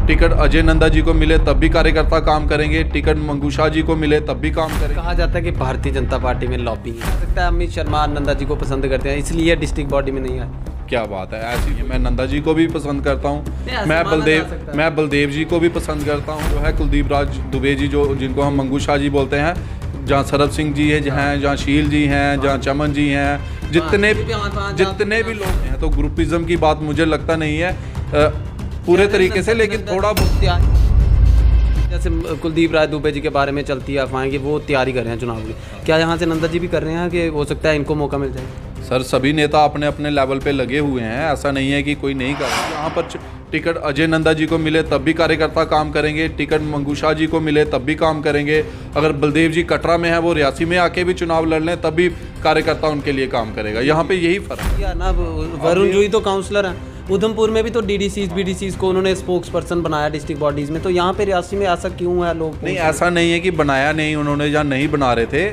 Ticket Ajay Nanda ji को मिले तब भी कार्यकर्ता काम करेंगे, टिकट मंगू शाह जी को मिले तब भी काम करेंगे। कहा जाता है कि भारतीय जनता पार्टी में लॉबिंग है, हो सकता है अमित शर्मा नंदा जी को पसंद करते हैं इसलिए डिस्ट्रिक्ट बॉडी में नहीं आए। क्या बात है, ऐसी है। मैं नंदा जी को भी पसंद करता हूँ, ऐसे मैं माना जा सकता है। मैं बलदेव जी को भी पसंद करता हूँ। जो है कुलदीप राज दुबे जी, जो जिनको हम मंगू शाह जी बोलते हैं, जहाँ सरब सिंह जी है, जहाँ शील जी हैं, जहाँ चमन जी हैं, जितने भी लोग हैं, तो ग्रुपिज्म की बात मुझे लगता नहीं है पूरे तरीके से, लेकिन थोड़ा बहुत। जैसे कुलदीप राय दुबे जी के बारे में चलती है अफवाहें कि वो तैयारी कर रहे हैं चुनाव की, क्या यहाँ से नंदा जी भी कर रहे हैं कि हो सकता है इनको मौका मिल जाए? सर सभी नेता अपने अपने लेवल पे लगे हुए हैं, ऐसा नहीं है कि कोई नहीं कर रहा। यहाँ पर टिकट अजय नंदा जी को मिले तब भी कार्यकर्ता काम करेंगे, टिकट मंगू शाह जी को मिले तब भी काम करेंगे। अगर बलदेव जी कटरा में है, वो रियासी में आके भी चुनाव लड़ लें तब भी कार्यकर्ता उनके लिए काम करेगा। यहाँ पे यही फर्क है। या ना वरुण जूही तो काउंसलर हैं, उधमपुर में भी तो डीडीसीज बीडीसीज को उन्होंने स्पोक्स पर्सन बनाया डिस्ट्रिक्ट बॉडीज में, तो यहाँ पे रियासी में ऐसा क्यों है? लोग नहीं, ऐसा नहीं है कि बनाया नहीं उन्होंने या नहीं बना रहे थे,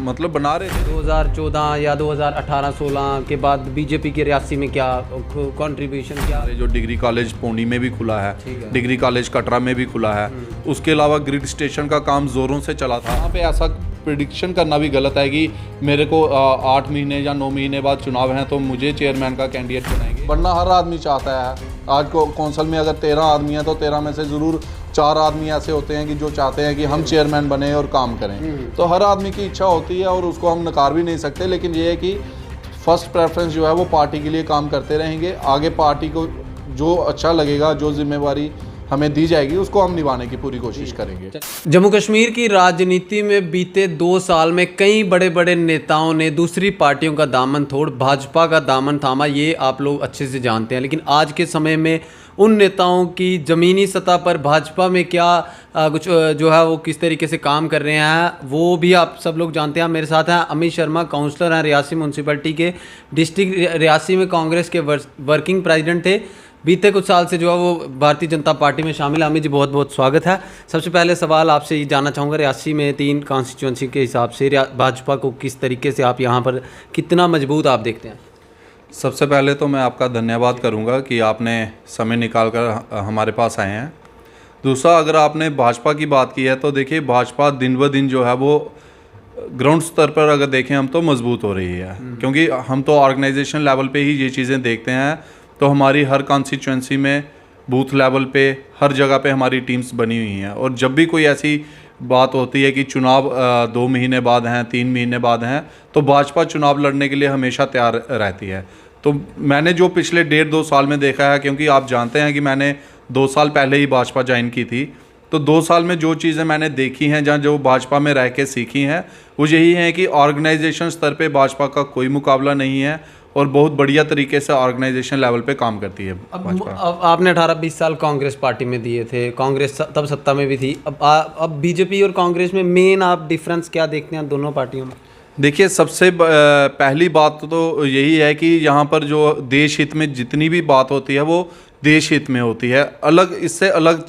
मतलब बना रहे थे। 2014 या 2018-16 के बाद बीजेपी के रियासी में क्या कंट्रीब्यूशन क्या? जो डिग्री कॉलेज पौनी में भी खुला है, डिग्री कॉलेज कटरा में भी खुला है, उसके अलावा ग्रिड स्टेशन का काम जोरों से चला था। यहाँ पे ऐसा प्रिडिक्शन करना भी गलत है कि मेरे को 8 महीने या 9 महीने बाद चुनाव हैं तो मुझे चेयरमैन का कैंडिडेट बनाएंगे। वरना हर आदमी चाहता है, आज को कौंसल में अगर 13 आदमी हैं तो 13 में से ज़रूर 4 आदमी ऐसे होते हैं कि जो चाहते हैं कि हम चेयरमैन बने और काम करें। तो हर आदमी की इच्छा होती है और उसको हम नकार भी नहीं सकते, लेकिन ये है कि फर्स्ट प्रेफरेंस जो है वो पार्टी के लिए काम करते रहेंगे। आगे पार्टी को जो अच्छा लगेगा, जो जिम्मेवारी हमें दी जाएगी, उसको हम निभाने की पूरी कोशिश करेंगे। जम्मू कश्मीर की राजनीति में बीते 2 साल में कई बड़े बड़े नेताओं ने दूसरी पार्टियों का दामन छोड़ भाजपा का दामन थामा, ये आप लोग अच्छे से जानते हैं। लेकिन आज के समय में उन नेताओं की ज़मीनी सतह पर भाजपा में क्या कुछ जो है वो किस तरीके से काम कर रहे हैं वो भी आप सब लोग जानते हैं। मेरे साथ हैं अमित शर्मा, काउंसलर हैं रियासी म्यूनसिपैलिटी के, डिस्ट्रिक्ट रियासी में कांग्रेस के वर्किंग प्रेसिडेंट थे, बीते कुछ साल से जो है वो भारतीय जनता पार्टी में शामिल है। अमित जी बहुत बहुत स्वागत है। सबसे पहले सवाल आपसे ये जानना चाहूँगा, रियासी में 3 कॉन्स्टिट्यूंसी के हिसाब से भाजपा को किस तरीके से आप यहाँ पर कितना मजबूत आप देखते हैं? सबसे पहले तो मैं आपका धन्यवाद करूंगा कि आपने समय निकाल कर हमारे पास आए हैं। दूसरा, अगर आपने भाजपा की बात की है तो देखिए, भाजपा दिन ब दिन जो है वो ग्राउंड स्तर पर अगर देखें हम तो मजबूत हो रही है, क्योंकि हम तो ऑर्गेनाइजेशन लेवल पे ही ये चीज़ें देखते हैं। तो हमारी हर कॉन्स्टिट्यूंसी में बूथ लेवल पे हर जगह पे हमारी टीम्स बनी हुई हैं, और जब भी कोई ऐसी बात होती है कि चुनाव 2 महीने बाद हैं, 3 महीने बाद हैं, तो भाजपा चुनाव लड़ने के लिए हमेशा तैयार रहती है। तो मैंने जो पिछले 1.5-2 साल में देखा है, क्योंकि आप जानते हैं कि मैंने 2 साल पहले ही भाजपा ज्वाइन की थी, तो 2 साल में जो चीज़ें मैंने देखी हैं, जहाँ जो भाजपा में रह के सीखी हैं, वो यही है कि ऑर्गेनाइजेशन स्तर पे भाजपा का कोई मुकाबला नहीं है और बहुत बढ़िया तरीके से ऑर्गेनाइजेशन लेवल पे काम करती है भाजपा। अब आपने 18-20 साल कांग्रेस पार्टी में दिए थे, कांग्रेस तब सत्ता में भी थी। अब बीजेपी और कांग्रेस में मेन आप डिफरेंस क्या देखते हैं दोनों पार्टियों में? देखिए, सबसे पहली बात तो यही है कि यहाँ पर जो देश हित में जितनी भी बात होती है वो देश हित में होती है, अलग इससे अलग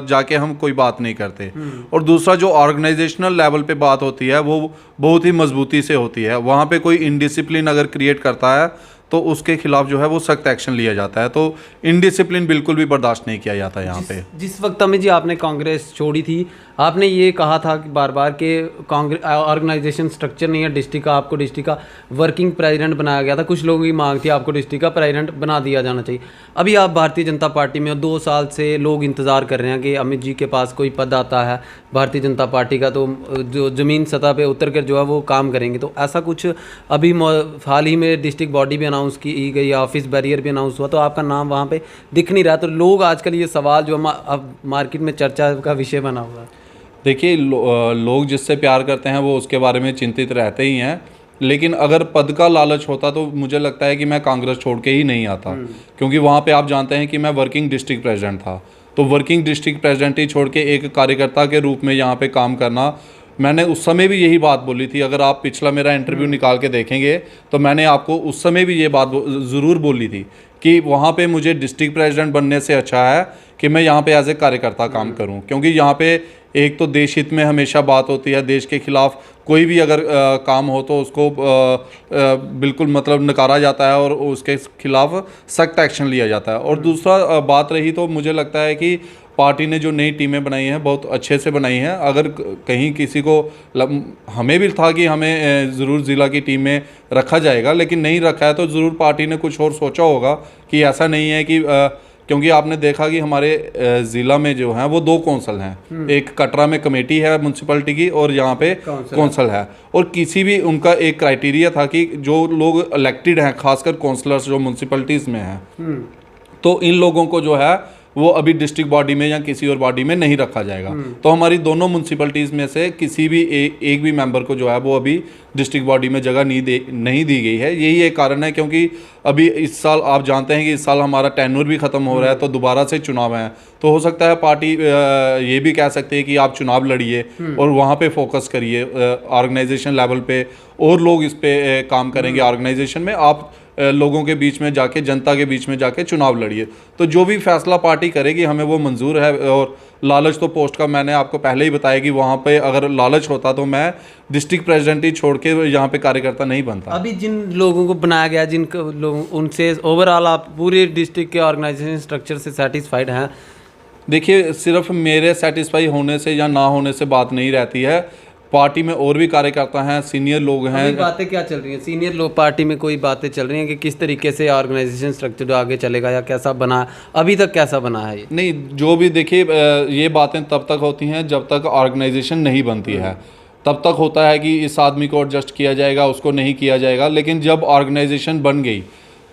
जाके हम कोई बात नहीं करते। और दूसरा, जो ऑर्गेनाइजेशनल लेवल पे बात होती है वो बहुत ही मजबूती से होती है। वहाँ पे कोई इनडिसिप्लिन अगर क्रिएट करता है तो उसके खिलाफ जो है वो सख्त एक्शन लिया जाता है। तो इनडिसिप्लिन बिल्कुल भी बर्दाश्त नहीं किया जाता यहाँ पे। जिस वक्त अमित जी आपने कांग्रेस छोड़ी थी, आपने ये कहा था कि बार बार के कांग्रेस ऑर्गेनाइजेशन स्ट्रक्चर नहीं है डिस्ट्रिक्ट का, आपको डिस्ट्रिक्ट का वर्किंग प्रेसिडेंट बनाया गया था। कुछ लोगों की मांग थी आपको डिस्ट्रिक्ट का प्रेसिडेंट बना दिया जाना चाहिए। अभी आप भारतीय जनता पार्टी में 2 साल से लोग इंतज़ार कर रहे हैं कि अमित जी के पास कोई पद आता है भारतीय जनता पार्टी का, तो जो ज़मीन सतह पर उतर कर जो है वो काम करेंगे। तो ऐसा कुछ अभी हाल ही में डिस्ट्रिक्ट बॉडी भी अनाउंस की गई, ऑफिस बैरियर भी अनाउंस हुआ, तो आपका नाम वहाँ पे दिख नहीं रहा। तो लोग आजकल ये सवाल जो अब मार्केट में चर्चा का विषय बना हुआ है। देखिए, लोग जिससे प्यार करते हैं वो उसके बारे में चिंतित रहते ही हैं, लेकिन अगर पद का लालच होता तो मुझे लगता है कि मैं कांग्रेस छोड़ के ही नहीं आता, क्योंकि वहाँ पे आप जानते हैं कि मैं वर्किंग डिस्ट्रिक्ट प्रेसिडेंट था। तो वर्किंग डिस्ट्रिक्ट प्रेसिडेंट ही छोड़ के एक कार्यकर्ता के रूप में यहाँ पे काम करना, मैंने उस समय भी यही बात बोली थी। अगर आप पिछला मेरा इंटरव्यू निकाल के देखेंगे तो मैंने आपको उस समय भी ये बात ज़रूर बोली थी कि वहाँ पे मुझे डिस्ट्रिक्ट प्रेसिडेंट बनने से अच्छा है कि मैं यहाँ पे एज ए कार्यकर्ता काम करूँ, क्योंकि यहाँ पे एक तो देश हित में हमेशा बात होती है, देश के खिलाफ कोई भी अगर काम हो तो उसको बिल्कुल मतलब नकारा जाता है और उसके खिलाफ सख्त एक्शन लिया जाता है। और दूसरा बात रही तो मुझे लगता है कि पार्टी ने जो नई टीमें बनाई हैं बहुत अच्छे से बनाई हैं। अगर कहीं किसी को हमें भी था कि हमें ज़रूर ज़िला की टीम में रखा जाएगा, लेकिन नहीं रखा है तो ज़रूर पार्टी ने कुछ और सोचा होगा कि ऐसा नहीं है कि क्योंकि आपने देखा कि हमारे ज़िला में जो हैं वो 2 कौंसल हैं, एक कटरा में कमेटी है म्यूनसिपैलिटी की और यहाँ पे कौंसल है। और किसी भी उनका एक क्राइटेरिया था कि जो लोग इलेक्टेड हैं, खासकर कौंसलर्स जो म्यूनसिपैलिटीज़ में हैं, तो इन लोगों को जो है वो अभी डिस्ट्रिक्ट बॉडी में या किसी और बॉडी में नहीं रखा जाएगा। तो हमारी दोनों म्यूनसिपैलिटीज़ में से किसी भी एक भी मेंबर को जो है वो अभी डिस्ट्रिक्ट बॉडी में जगह नहीं दी गई है। यही एक कारण है, क्योंकि अभी इस साल आप जानते हैं कि इस साल हमारा टेन्योर भी ख़त्म हो रहा है, तो दोबारा से चुनाव हैं। तो हो सकता है पार्टी ये भी कह सकती है कि आप चुनाव लड़िए और वहाँ पे फोकस करिए, ऑर्गेनाइजेशन लेवल पे और लोग इस पे काम करेंगे ऑर्गेनाइजेशन में, आप लोगों के बीच में जाके, जनता के बीच में जाके चुनाव लड़िए। तो जो भी फैसला पार्टी करेगी हमें वो मंजूर है। और लालच तो पोस्ट का मैंने आपको पहले ही बताया कि वहाँ पे अगर लालच होता तो मैं डिस्ट्रिक्ट प्रेसिडेंट ही छोड़ के यहाँ पे कार्यकर्ता नहीं बनता। अभी जिन लोगों को बनाया गया, जिन लोगों, उनसे ओवरऑल आप पूरे डिस्ट्रिक्ट के ऑर्गेनाइजेशन स्ट्रक्चर से सेटिस्फाइड हैं? देखिए, सिर्फ मेरे सेटिस्फाई होने से या ना होने से बात नहीं रहती है। पार्टी में और भी कार्यकर्ता हैं, सीनियर लोग हैं। बातें क्या चल रही हैं सीनियर लोग पार्टी में? कोई बातें चल रही हैं कि किस तरीके से ऑर्गेनाइजेशन स्ट्रक्चर आगे चलेगा या कैसा बना, अभी तक कैसा बना है ये? नहीं, जो भी देखिए, ये बातें तब तक होती हैं जब तक ऑर्गेनाइजेशन नहीं बनती है। तब तक होता है कि इस आदमी को एडजस्ट किया जाएगा, उसको नहीं किया जाएगा। लेकिन जब ऑर्गेनाइजेशन बन गई,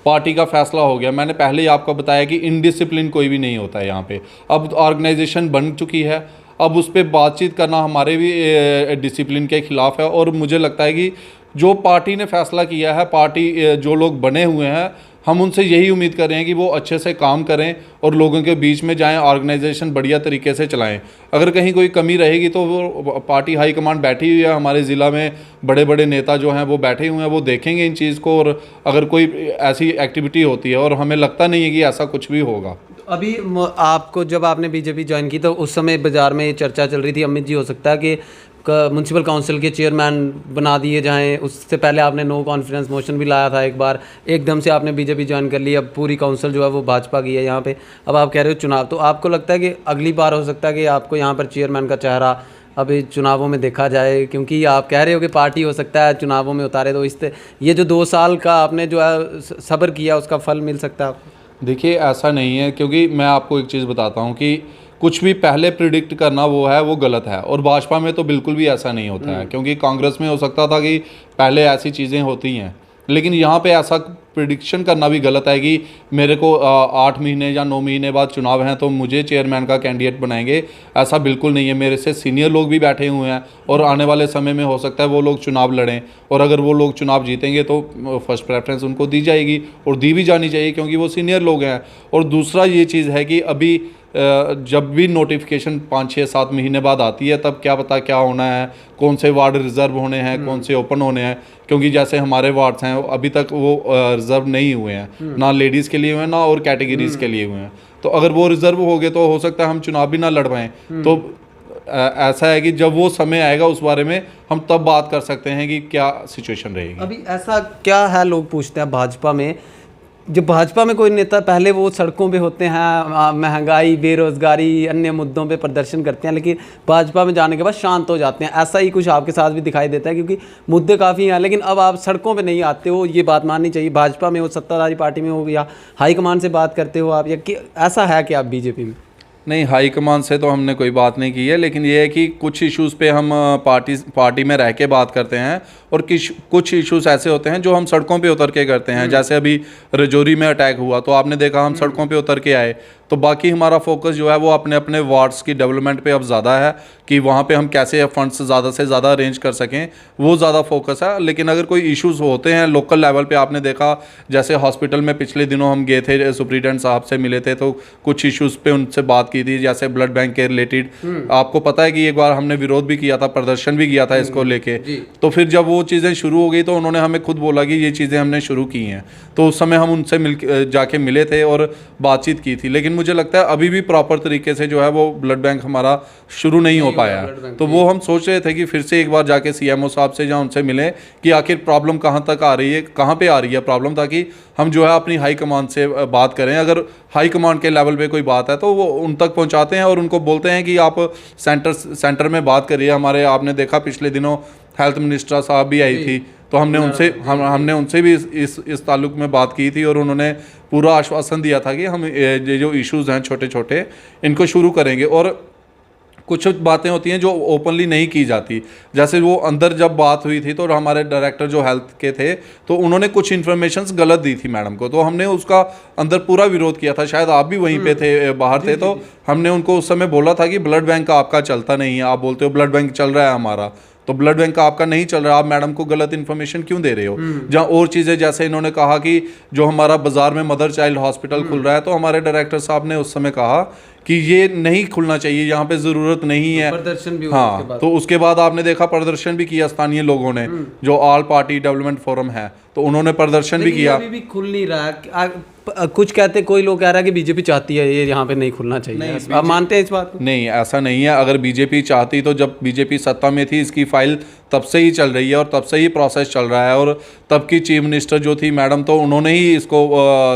पार्टी का फैसला हो गया, मैंने पहले ही आपको बताया कि इनडिसिप्लिन कोई भी नहीं होता है यहाँ पे। अब ऑर्गेनाइजेशन बन चुकी है, अब उस पर बातचीत करना हमारे भी डिसिप्लिन के ख़िलाफ़ है। और मुझे लगता है कि जो पार्टी ने फैसला किया है, पार्टी जो लोग बने हुए हैं, हम उनसे यही उम्मीद कर रहे हैं कि वो अच्छे से काम करें और लोगों के बीच में जाएं, ऑर्गेनाइजेशन बढ़िया तरीके से चलाएं। अगर कहीं कोई कमी रहेगी तो वो पार्टी हाई कमांड बैठी हुई है, हमारे ज़िला में बड़े बड़े नेता जो हैं वो बैठे हुए हैं, वो देखेंगे इन चीज़ को। और अगर कोई ऐसी एक्टिविटी होती है, और हमें लगता नहीं है कि ऐसा कुछ भी होगा। अभी आपको, जब आपने बीजेपी ज्वाइन की तो उस समय बाज़ार में ये चर्चा चल रही थी, अमित जी हो सकता है कि म्यूनसिपल काउंसिल के चेयरमैन बना दिए जाएं। उससे पहले आपने नो कॉन्फिडेंस मोशन भी लाया था एक बार, एकदम से आपने बीजेपी ज्वाइन कर ली, अब पूरी काउंसिल जो है वो भाजपा की है यहाँ पे। अब आप कह रहे हो चुनाव, तो आपको लगता है कि अगली बार हो सकता है कि आपको यहाँ पर चेयरमैन का चेहरा अभी चुनावों में देखा जाए? क्योंकि आप कह रहे हो कि पार्टी हो सकता है चुनावों में उतारे, तो ये जो 2 साल का आपने जो है सब्र किया उसका फल मिल सकता है आपको? देखिए, ऐसा नहीं है, क्योंकि मैं आपको एक चीज़ बताता हूँ कि कुछ भी पहले प्रिडिक्ट करना वो गलत है। और भाजपा में तो बिल्कुल भी ऐसा नहीं होता है, क्योंकि कांग्रेस में हो सकता था कि पहले ऐसी चीज़ें होती हैं, लेकिन यहाँ पे ऐसा प्रिडिक्शन करना भी गलत है कि मेरे को 8 महीने या 9 महीने बाद चुनाव हैं तो मुझे चेयरमैन का कैंडिडेट बनाएंगे। ऐसा बिल्कुल नहीं है। मेरे से सीनियर लोग भी बैठे हुए हैं और आने वाले समय में हो सकता है वो लोग चुनाव लड़ें, और अगर वो लोग चुनाव जीतेंगे तो फर्स्ट प्रेफरेंस उनको दी जाएगी और दी भी जानी चाहिए, क्योंकि वो सीनियर लोग हैं। और दूसरा ये चीज़ है कि अभी जब भी नोटिफिकेशन 5, 6, 7 महीने बाद आती है, तब क्या पता क्या होना है, कौन से वार्ड रिज़र्व होने हैं, कौन से ओपन होने हैं। क्योंकि जैसे हमारे वार्ड्स हैं अभी तक वो रिज़र्व नहीं हुए हैं, ना लेडीज़ के लिए हुए हैं ना और कैटेगरीज़ के लिए हुए हैं। तो अगर वो रिज़र्व हो गए तो हो सकता है हम चुनाव भी ना लड़ पाएँ। तो ऐसा है कि जब वो समय आएगा उस बारे में हम तब बात कर सकते हैं कि क्या सिचुएशन रहेगी। अभी ऐसा क्या है, लोग पूछते हैं भाजपा में, जब भाजपा में कोई नेता पहले वो सड़कों पे होते हैं, महंगाई, बेरोजगारी, अन्य मुद्दों पे प्रदर्शन करते हैं, लेकिन भाजपा में जाने के बाद शांत हो जाते हैं। ऐसा ही कुछ आपके साथ भी दिखाई देता है, क्योंकि मुद्दे काफ़ी हैं, लेकिन अब आप सड़कों पे नहीं आते हो, ये बात माननी चाहिए। भाजपा में हो, सत्ताधारी पार्टी में हो, या हाईकमान से बात करते हो आप, या ऐसा है कि आप बीजेपी में? नहीं, हाईकमान से तो हमने कोई बात नहीं की है, लेकिन ये है कि कुछ इश्यूज़ पे हम पार्टी में रह के बात करते हैं, और कुछ इश्यूज़ ऐसे होते हैं जो हम सड़कों पे उतर के करते हैं। जैसे अभी रजौरी में अटैक हुआ तो आपने देखा हम सड़कों पे उतर के आए। तो बाकी हमारा फोकस जो है वो अपने अपने वार्ड्स की डेवलपमेंट पे अब ज़्यादा है कि वहाँ पे हम कैसे फंड्स ज़्यादा से ज़्यादा अरेंज कर सकें, वो ज़्यादा फोकस है। लेकिन अगर कोई इश्यूज़ होते हैं लोकल लेवल पे, आपने देखा जैसे हॉस्पिटल में पिछले दिनों हम गए थे, सुप्रीटेंडेंट साहब से मिले थे, तो कुछ इश्यूज़ पे उनसे बात की थी, जैसे ब्लड बैंक के रिलेटेड। आपको पता है कि एक बार हमने विरोध भी किया था, प्रदर्शन भी किया था इसको लेके। तो फिर जब वो चीज़ें शुरू हो गई तो उन्होंने हमें खुद बोला कि ये चीज़ें हमने शुरू की हैं। तो उस समय हम उनसे जाके मिले थे और बातचीत की थी। लेकिन मुझे लगता है अभी भी प्रॉपर तरीके से जो है वो ब्लड बैंक हमारा शुरू नहीं हो पाया है। तो वो हम सोच रहे थे कि फिर से एक बार जाके सीएमओ साहब से या उनसे मिलें कि आखिर प्रॉब्लम कहाँ तक आ रही है, कहाँ पे आ रही है प्रॉब्लम, ताकि हम जो है अपनी हाई कमांड से बात करें। अगर हाई कमांड के लेवल पे कोई बात है तो वो उन तक पहुंचाते हैं और उनको बोलते हैं कि आप सेंटर में बात करिए। हमारे आपने देखा पिछले दिनों हेल्थ मिनिस्टर साहब भी आई थी, तो हमने उनसे भी इस ताल्लुक में बात की थी और उन्होंने पूरा आश्वासन दिया था कि हम ये जो इश्यूज़ हैं छोटे छोटे इनको शुरू करेंगे। और कुछ बातें होती हैं जो ओपनली नहीं की जाती, जैसे वो अंदर जब बात हुई थी तो हमारे डायरेक्टर जो हेल्थ के थे तो उन्होंने कुछ इन्फॉर्मेशंस गलत दी थी मैडम को, तो हमने उसका अंदर पूरा विरोध किया था। शायद आप भी वहीं पे थे, बाहर थे, तो हमने उनको उस समय बोला था कि ब्लड बैंक आपका चलता नहीं है, आप बोलते हो ब्लड बैंक चल रहा है हमारा, तो ब्लड बैंक आपका नहीं चल रहा, आप मैडम को गलत इन्फॉर्मेशन क्यों दे रहे हो। जहाँ और चीज़ें, जैसे इन्होंने कहा कि जो हमारा बाजार में मदर चाइल्ड हॉस्पिटल खुल रहा है, तो हमारे डायरेक्टर साहब ने उस समय कहा कि ये नहीं खुलना चाहिए, यहाँ पे ज़रूरत नहीं है। प्रदर्शन भी हाँ, तो उसके बाद आपने देखा प्रदर्शन भी किया स्थानीय लोगों ने, जो ऑल पार्टी डेवलपमेंट फोरम है, तो उन्होंने प्रदर्शन भी किया। अभी भी खुल नहीं रहा। कुछ कहते, कोई लोग कह रहा है कि बीजेपी चाहती है ये यहाँ पे नहीं खुलना चाहिए। आप मानते हैं इस बात को? नहीं, ऐसा नहीं है। अगर बीजेपी चाहती तो जब बीजेपी सत्ता में थी इसकी फाइल तब से ही चल रही है और तब से ही प्रोसेस चल रहा है, और तब की चीफ मिनिस्टर जो थी मैडम, तो उन्होंने ही इसको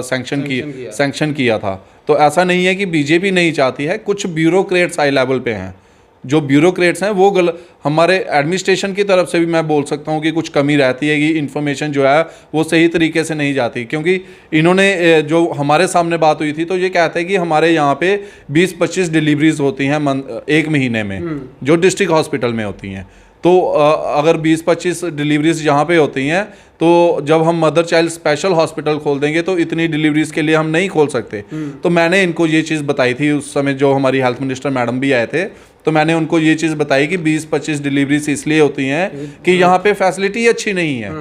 सैंक्शन किया था। तो ऐसा नहीं है कि बीजेपी नहीं चाहती है, कुछ ब्यूरोक्रेट्स हाई लेवल पे हैं, जो ब्यूरोक्रेट्स हैं वो हमारे एडमिनिस्ट्रेशन की तरफ से भी मैं बोल सकता हूँ कि कुछ कमी रहती है कि इन्फॉर्मेशन जो है वो सही तरीके से नहीं जाती। क्योंकि इन्होंने जो हमारे सामने बात हुई थी तो ये कहते हैं कि हमारे यहाँ पे 20-25 डिलीवरीज होती हैं एक महीने में, जो डिस्ट्रिक्ट हॉस्पिटल में होती हैं। तो अगर 20-25 डिलीवरीज यहाँ पे होती हैं, तो जब हम मदर चाइल्ड स्पेशल हॉस्पिटल खोल देंगे तो इतनी डिलीवरीज के लिए हम नहीं खोल सकते। तो मैंने इनको ये चीज़ बताई थी उस समय, जो हमारी हेल्थ मिनिस्टर मैडम भी आए थे, तो मैंने उनको ये चीज़ बताई कि 20-25 डिलीवरीज इसलिए होती हैं कि यहाँ पे फैसिलिटी अच्छी नहीं है।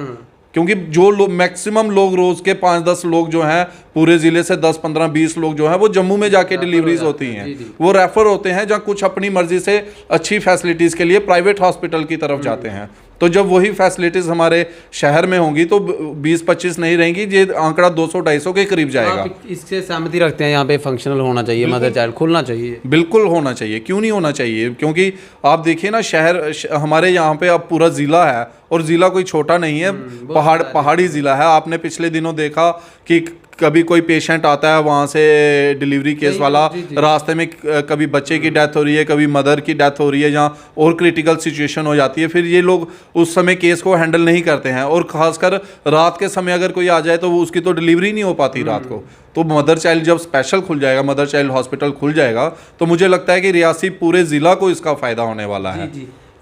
क्योंकि जो मैक्सिमम लोग रोज़ के 5-10 लोग जो हैं पूरे ज़िले से 10-15-20 लोग जो हैं वो जम्मू में जाके डिलीवरीज होती हैं, वो रेफ़र होते हैं, जहाँ कुछ अपनी मर्जी से अच्छी फैसिलिटीज़ के लिए प्राइवेट हॉस्पिटल की तरफ जाते हैं। तो जब वही फैसिलिटीज़ हमारे शहर में होंगी तो 20-25 नहीं रहेंगी, ये आंकड़ा 200-250 के करीब जाएगा। इससे सहमति रखते हैं, यहाँ पे फंक्शनल होना चाहिए, मदर चाइल्ड खुलना चाहिए। बिल्कुल होना चाहिए, क्यों नहीं होना चाहिए। क्योंकि आप देखिए ना, हमारे यहाँ पे अब पूरा ज़िला है, और ज़िला कोई छोटा नहीं है, पहाड़ी ज़िला है। आपने पिछले दिनों देखा कि कभी कोई पेशेंट आता है वहाँ से डिलीवरी केस वाला, रास्ते में कभी बच्चे की डेथ हो रही है, कभी मदर की डेथ हो रही है, जहाँ और क्रिटिकल सिचुएशन हो जाती है, फिर ये लोग उस समय केस को हैंडल नहीं करते हैं। और ख़ासकर रात के समय अगर कोई आ जाए तो वो उसकी तो डिलीवरी नहीं हो पाती रात को। तो मदर चाइल्ड जब स्पेशल खुल जाएगा, मदर चाइल्ड हॉस्पिटल खुल जाएगा, तो मुझे लगता है कि रियासी पूरे ज़िला को इसका फ़ायदा होने वाला है।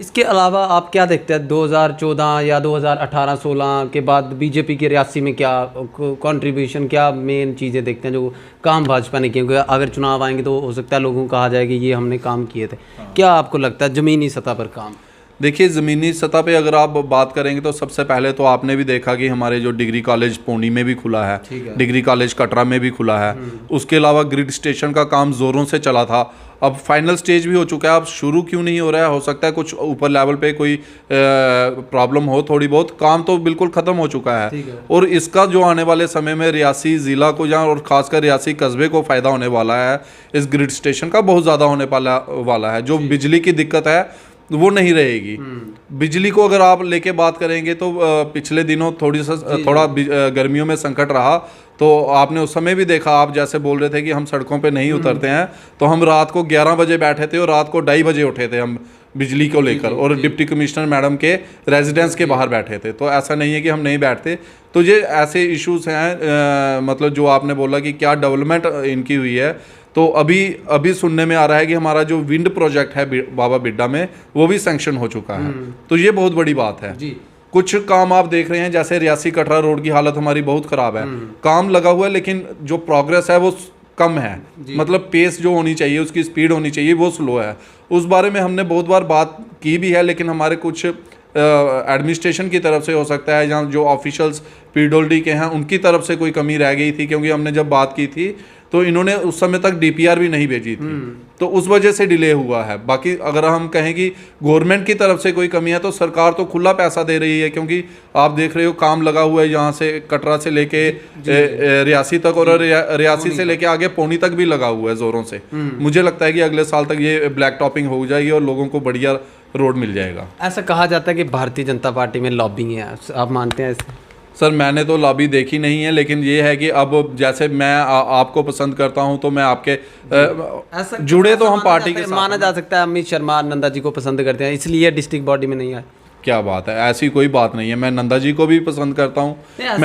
इसके अलावा आप क्या देखते हैं 2014 या 2018-16 के बाद बीजेपी के रियासी में क्या कंट्रीब्यूशन, क्या मेन चीज़ें देखते हैं जो काम भाजपा ने किए? क्योंकि अगर चुनाव आएंगे तो हो सकता है लोगों को कहा जाए कि ये हमने काम किए थे। क्या आपको लगता है ज़मीनी सतह पर काम? देखिए, ज़मीनी सतह पे अगर आप बात करेंगे तो सबसे पहले तो आपने भी देखा कि हमारे जो डिग्री कॉलेज पौनी में भी खुला है, डिग्री कॉलेज कटरा में भी खुला है। उसके अलावा ग्रिड स्टेशन का काम ज़ोरों से चला था, अब फाइनल स्टेज भी हो चुका है। अब शुरू क्यों नहीं हो रहा है? हो सकता है कुछ ऊपर लेवल पे कोई प्रॉब्लम हो, थोड़ी बहुत। काम तो बिल्कुल ख़त्म हो चुका है, और इसका जो आने वाले समय में रियासी ज़िला को जहाँ, और ख़ासकर रियासी कस्बे को फ़ायदा होने वाला है इस ग्रिड स्टेशन का, बहुत ज़्यादा होने वाला है। जो बिजली की दिक्कत है वो नहीं रहेगी। बिजली को अगर आप लेके बात करेंगे तो पिछले दिनों थोड़ा गर्मियों में संकट रहा, तो आपने उस समय भी देखा, आप जैसे बोल रहे थे कि हम सड़कों पे नहीं उतरते हैं, तो हम रात को 11 बजे बैठे थे और रात को 2:30 बजे उठे थे हम बिजली को लेकर, और डिप्टी कमिश्नर मैडम के रेजिडेंस के बाहर बैठे थे। तो ऐसा नहीं है कि हम नहीं बैठते। तो ये ऐसे इश्यूज हैं, मतलब जो आपने बोला कि क्या डेवलपमेंट इनकी हुई है, तो अभी सुनने में आ रहा है कि हमारा जो विंड प्रोजेक्ट है बाबा बिड्डा में, वो भी सैंक्शन हो चुका है। तो ये बहुत बड़ी बात है। कुछ काम आप देख रहे हैं, जैसे रियासी कटरा रोड की हालत हमारी बहुत ख़राब है, काम लगा हुआ है लेकिन जो प्रोग्रेस है वो कम है। मतलब पेस जो होनी चाहिए, उसकी स्पीड होनी चाहिए, वो स्लो है। उस बारे में हमने बहुत बार बात की भी है, लेकिन हमारे कुछ एडमिनिस्ट्रेशन की तरफ से हो सकता है, या जो ऑफिशियल्स पीडब्ल्यूडी के हैं उनकी तरफ से कोई कमी रह गई थी। क्योंकि हमने जब बात की थी तो इन्होंने उस समय तक डीपीआर भी नहीं भेजी थी। तो उस वजह से डिले हुआ है। बाकी अगर हम कहें कि गवर्नमेंट की तरफ से कोई कमी है तो सरकार तो खुला पैसा दे रही है, क्योंकि आप देख रहे हो काम लगा हुआ है यहाँ से कटरा से लेके रियासी तक, और रियासी से लेके आगे पौनी तक भी लगा हुआ है ज़ोरों से। मुझे लगता है कि अगले साल तक ये ब्लैक टॉपिंग हो जाएगी और लोगों को बढ़िया रोड मिल जाएगा। ऐसा कहा जाता है कि भारतीय जनता पार्टी में लॉबिंग है, आप मानते हैं इसे? सर मैंने तो लॉबी देखी नहीं है, लेकिन ये है कि अब जैसे मैं आपको पसंद करता हूं तो मैं आपके ऐसा जुड़े तो हम पार्टी के साथ माना जा सकता है अमित शर्मा नंदा जी को पसंद करते हैं इसलिए डिस्ट्रिक्ट बॉडी में नहीं आए। क्या बात है, ऐसी कोई बात नहीं है। मैं नंदा जी को भी पसंद करता हूँ, नहीं,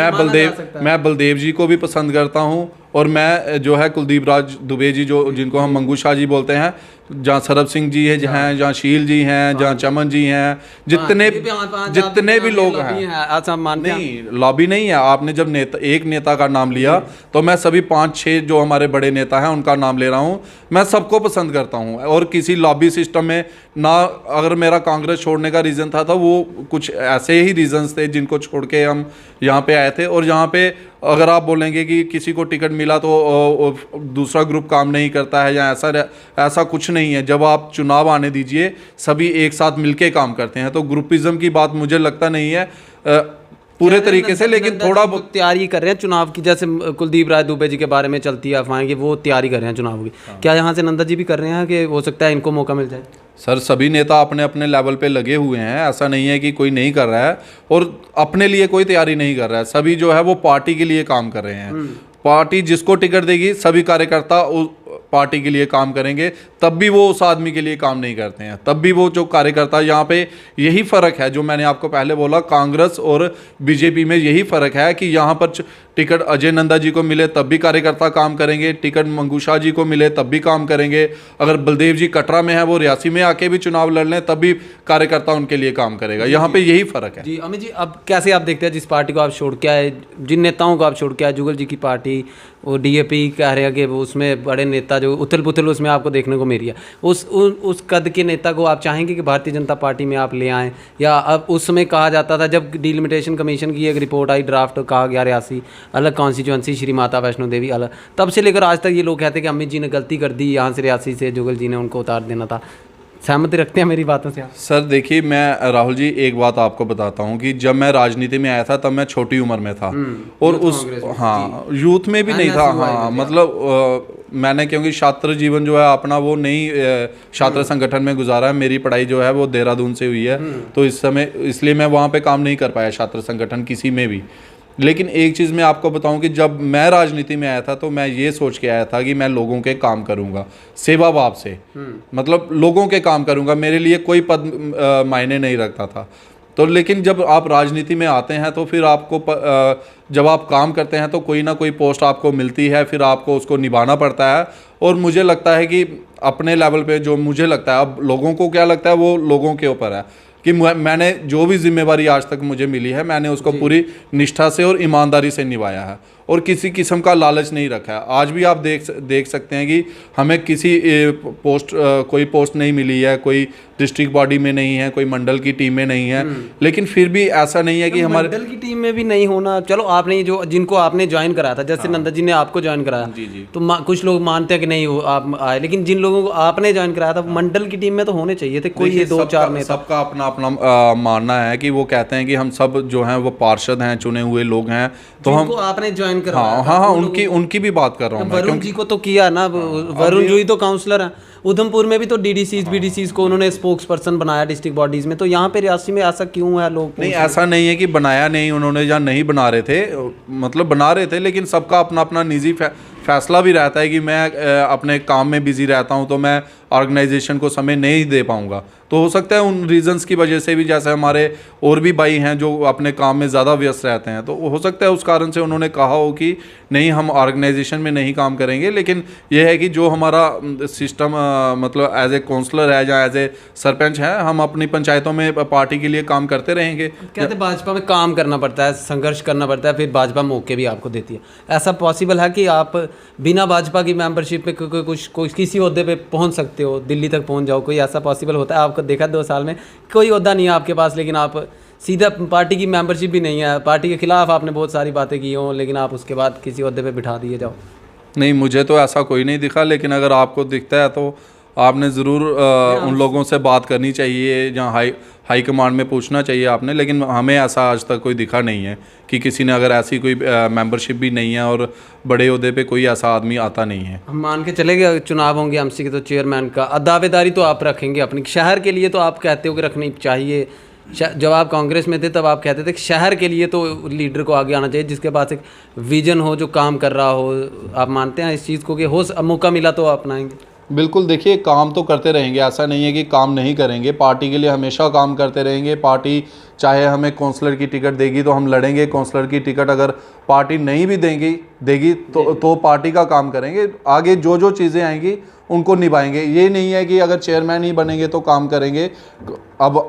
मैं बलदेव जी को भी पसंद करता हूँ, और मैं जो है कुलदीप राज दुबे जी जो जिनको हम मंगू शाह जी बोलते हैं, जहाँ सरब सिंह जी हैं, जहाँ शील जी हैं, जहाँ चमन जी हैं, जितने भी लोग हैं। नहीं, लॉबी नहीं है। आपने जब एक नेता का नाम लिया तो मैं सभी 5-6 जो हमारे बड़े नेता हैं उनका नाम ले रहा हूँ। मैं सबको पसंद करता हूँ, और किसी लॉबी सिस्टम में ना, अगर मेरा कांग्रेस छोड़ने का रीज़न था तो वो कुछ ऐसे ही रीजंस थे जिनको छोड़ के हम यहाँ पे आए थे। और यहाँ पे अगर आप बोलेंगे कि किसी को टिकट मिला तो दूसरा ग्रुप काम नहीं करता है, या ऐसा कुछ नहीं है। जब आप चुनाव आने दीजिए, सभी एक साथ मिलके काम करते हैं, तो ग्रुपिज्म की बात मुझे लगता नहीं है पूरे तरीके से। लेकिन थोड़ा बहुत तैयारी कर रहे हैं चुनाव की, जैसे कुलदीप राय दुबे जी के बारे में चलती है अफवाहें कि वो तैयारी कर रहे हैं चुनाव की। क्या यहाँ से नंदा जी भी कर रहे हैं कि हो सकता है इनको मौका मिल जाए? सर सभी नेता अपने अपने लेवल पे लगे हुए हैं, ऐसा नहीं है कि कोई नहीं कर रहा है और अपने लिए कोई तैयारी नहीं कर रहा है। सभी जो है वो पार्टी के लिए काम कर रहे हैं। पार्टी जिसको टिकट देगी सभी कार्यकर्ता पार्टी के लिए काम करेंगे, तब भी वो उस आदमी के लिए काम नहीं करते हैं। तब भी वो जो कार्यकर्ता, यहाँ पे यही फ़र्क है जो मैंने आपको पहले बोला, कांग्रेस और बीजेपी में यही फ़र्क है कि यहाँ पर टिकट अजय नंदा जी को मिले तब भी कार्यकर्ता काम करेंगे, टिकट मंगू शाह जी को मिले तब भी काम करेंगे, अगर बलदेव जी कटरा में है वो रियासी में आके भी चुनाव लड़ लें तब भी कार्यकर्ता उनके लिए काम करेगा। यहाँ पे यही फ़र्क है। जी अमित जी, अब कैसे आप देखते हैं जिस पार्टी को आप छोड़ के आए, जिन नेताओं को आप छोड़ के आए, जुगल जी की पार्टी, वो डीएपी कह रहे हैं कि वो उसमें बड़े नेता जो उथल पुथल उसमें आपको देखने को मिली है, उस कद के नेता को आप चाहेंगे कि भारतीय जनता पार्टी में आप ले आएँ? या अब उस समय कहा जाता था जब डिलिमिटेशन कमीशन की एक रिपोर्ट आई, ड्राफ्ट कहा गया रियासी अलग कॉन्स्टिट्यूंसी, श्री माता वैष्णो देवी अलग, तब से लेकर आज तक ये लोग कहते हैं कि अमित जी ने गलती कर दी, यहाँ से रियासी से जुगल जी ने उनको उतार देना था। सहमति रखते हैं मेरी बातों से आप? सर देखिए, मैं राहुल जी एक बात आपको बताता हूँ कि जब मैं राजनीति में आया था तब मैं छोटी उम्र में था, और उस यूथ में भी नहीं था। हाँ मतलब मैंने, क्योंकि छात्र जीवन जो है अपना वो नहीं छात्र संगठन में गुजारा है। मेरी पढ़ाई जो है वो देहरादून से हुई है, तो इस समय इसलिए मैं वहाँ पे काम नहीं कर पाया छात्र संगठन किसी में भी। लेकिन एक चीज़ मैं आपको बताऊं कि जब मैं राजनीति में आया था तो मैं ये सोच के आया था कि मैं लोगों के काम करूंगा, सेवा भाव से, मतलब लोगों के काम करूंगा। मेरे लिए कोई पद मायने नहीं रखता था। तो लेकिन जब आप राजनीति में आते हैं तो फिर आपको जब आप काम करते हैं तो कोई ना कोई पोस्ट आपको मिलती है, फिर आपको उसको निभाना पड़ता है। और मुझे लगता है कि अपने लेवल पे जो मुझे लगता है, अब लोगों को क्या लगता है वो लोगों के ऊपर है कि मैंने जो भी जिम्मेवारी आज तक मुझे मिली है मैंने उसको पूरी निष्ठा से और ईमानदारी से निभाया है, और किसी किस्म का लालच नहीं रखा है। आज भी आप देख सकते हैं कि हमें किसी कोई पोस्ट नहीं मिली है, कोई डिस्ट्रिक्ट बॉडी में नहीं है, कोई मंडल की टीम में नहीं है, लेकिन फिर भी ऐसा नहीं है कि हमारे मंडल की टीम में भी नहीं होना। चलो आपने जो जिनको आपने ज्वाइन कराया था, जैसे नंदा जी ने आपको ज्वाइन कराया, जी। तो कुछ लोग मानते हैं कि नहीं आप आए, लेकिन जिन लोगों को आपने ज्वाइन कराया था मंडल की टीम में तो होने चाहिए थे कोई ये 2-4 नेता। सबका अपना अपना मानना है कि वो कहते हैं कि हम सब जो हैं वो पार्षद हैं, चुने हुए लोग हैं, तो हम आपने ज्वाइन कराया। हाँ, उनकी भी बात कर रहा हूँ। वरुण जी को तो किया ना, वरुण जी तो काउंसलर हैं। उधमपुर में भी तो डीडीसीज बीडीसीज को उन्होंने स्पोक्स पर्सन बनाया डिस्ट्रिक्ट बॉडीज में, तो यहाँ पे रियासी में ऐसा क्यों है? लोग नहीं, ऐसा नहीं है कि बनाया नहीं उन्होंने या नहीं बना रहे थे, मतलब बना रहे थे, लेकिन सबका अपना अपना निजी फैसला भी रहता है कि मैं अपने काम में बिजी रहता हूँ तो मैं ऑर्गेनाइजेशन को समय नहीं दे पाऊँगा। तो हो सकता है उन रीजंस की वजह से भी, जैसे हमारे और भी भाई हैं जो अपने काम में ज़्यादा व्यस्त रहते हैं, तो हो सकता है उस कारण से उन्होंने कहा हो कि नहीं हम ऑर्गेनाइजेशन में नहीं काम करेंगे। लेकिन यह है कि जो हमारा सिस्टम मतलब एज ए काउंसलर है या एज ए सरपंच है, हम अपनी पंचायतों में पार्टी के लिए काम करते रहेंगे। कहते भाजपा में काम करना पड़ता है, संघर्ष करना पड़ता है, फिर भाजपा मौके भी आपको देती है। ऐसा पॉसिबल है कि आप बिना भाजपा की मेंबरशिप पे कुछ किसी ओहदे पे पहुंच सकते हो, दिल्ली तक पहुंच जाओ? कोई ऐसा पॉसिबल होता है? आपको देखा 2 साल में कोई ओहदा नहीं है आपके पास, लेकिन आप सीधा पार्टी की मेंबरशिप भी नहीं है, पार्टी के खिलाफ आपने बहुत सारी बातें की हों, लेकिन आप उसके बाद किसी ओहदे पे बिठा दिए जाओ? नहीं, मुझे तो ऐसा कोई नहीं दिखा, लेकिन अगर आपको दिखता है तो आपने ज़रूर उन लोगों से बात करनी चाहिए, जहाँ हाई कमांड में पूछना चाहिए आपने, लेकिन हमें ऐसा आज तक कोई दिखा नहीं है कि किसी ने, अगर ऐसी कोई मेंबरशिप भी नहीं है और बड़े ओहदे पे कोई ऐसा आदमी आता नहीं है। हम मान के चले गए चुनाव होंगे एमसी के, तो चेयरमैन का दावेदारी तो आप रखेंगे अपनी शहर के लिए, तो आप कहते हो कि रखनी चाहिए। जब आप कांग्रेस में थे तब आप कहते थे कि शहर के लिए तो लीडर को आगे आना चाहिए जिसके पास एक विजन हो, जो काम कर रहा हो। आप मानते हैं इस चीज़ को कि हो मौका मिला तो अपनाएंगे? बिल्कुल, देखिए काम तो करते रहेंगे, ऐसा नहीं है कि काम नहीं करेंगे। पार्टी के लिए हमेशा काम करते रहेंगे। पार्टी चाहे हमें काउंसलर की टिकट देगी तो हम लड़ेंगे। काउंसलर की टिकट अगर पार्टी नहीं भी देगी तो पार्टी का काम करेंगे। आगे जो जो चीज़ें आएंगी उनको निभाएंगे। ये नहीं है कि अगर चेयरमैन ही बनेंगे तो काम करेंगे। अब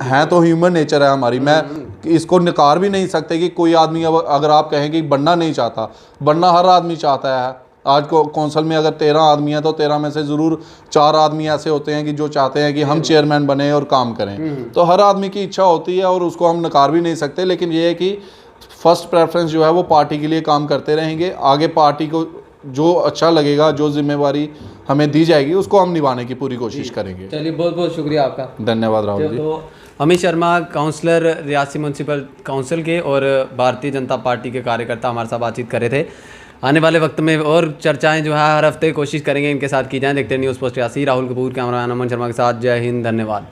हैं तो ह्यूमन नेचर है हमारी, मैं इसको नकार भी नहीं सकते कि कोई आदमी, अब अगर आप कहें कि बनना नहीं चाहता, बनना हर आदमी चाहता है। आज को कौंसल में अगर 13 आदमी हैं तो 13 में से ज़रूर 4 आदमी ऐसे होते हैं कि जो चाहते हैं कि हम चेयरमैन बने और काम करें। तो हर आदमी की इच्छा होती है और उसको हम नकार भी नहीं सकते। लेकिन ये है कि फर्स्ट प्रेफरेंस जो है वो पार्टी के लिए काम करते रहेंगे। आगे पार्टी को जो अच्छा लगेगा, जो जिम्मेवारी हमें दी जाएगी उसको हम निभाने की पूरी कोशिश करेंगे। चलिए, बहुत बहुत शुक्रिया आपका। धन्यवाद राहुल जी। तो Amit Sharma, councillor Reasi municipal council के और भारतीय जनता पार्टी के कार्यकर्ता, हमारे साथ बातचीत कर रहे थे। आने वाले वक्त में और चर्चाएं जो है हर हफ्ते कोशिश करेंगे इनके साथ की जाएं। देखते हैं news post Reasi. Rahul Kapoor, cameraman Aman Sharma के साथ। जय हिंद, धन्यवाद।